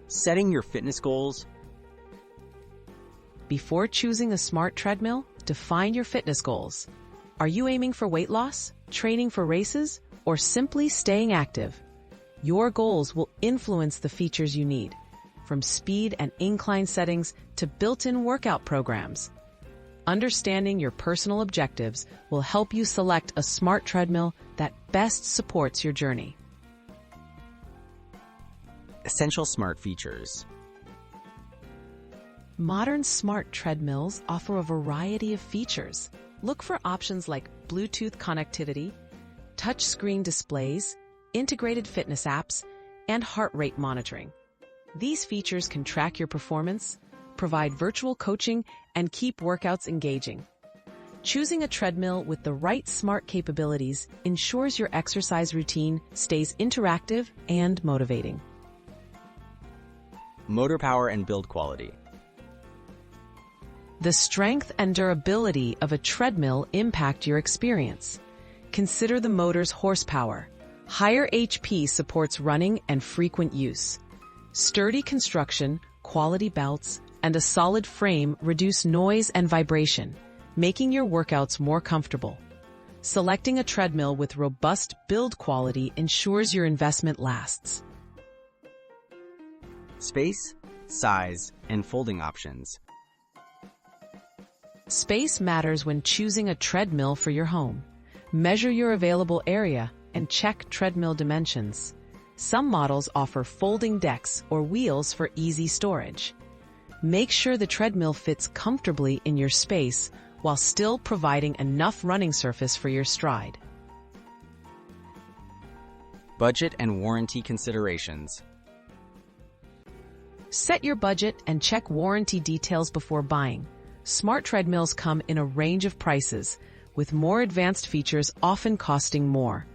Setting your fitness goals. Before choosing a smart treadmill, define your fitness goals. Are you aiming for weight loss, training for races, or simply staying active? Your goals will influence the features you need, from speed and incline settings to built-in workout programs. Understanding your personal objectives will help you select a smart treadmill that best supports your journey. Essential smart features. Modern smart treadmills offer a variety of features. Look for options like Bluetooth connectivity, touchscreen displays, integrated fitness apps, and heart rate monitoring. These features can track your performance, provide virtual coaching, and keep workouts engaging. Choosing a treadmill with the right smart capabilities ensures your exercise routine stays interactive and motivating. Motor power and build quality. The strength and durability of a treadmill impact your experience. Consider the motor's horsepower. Higher HP supports running and frequent use. Sturdy construction, quality belts, and a solid frame reduce noise and vibration, making your workouts more comfortable. Selecting a treadmill with robust build quality ensures your investment lasts. Space, size, and folding options. Space matters when choosing a treadmill for your home. Measure your available area and check treadmill dimensions. Some models offer folding decks or wheels for easy storage. Make sure the treadmill fits comfortably in your space while still providing enough running surface for your stride. Budget and warranty considerations. Set your budget and check warranty details before buying. Smart treadmills come in a range of prices, with more advanced features often costing more.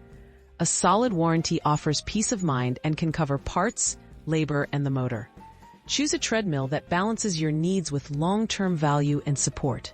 A solid warranty offers peace of mind and can cover parts, labor, and the motor. Choose a treadmill that balances your needs with long-term value and support.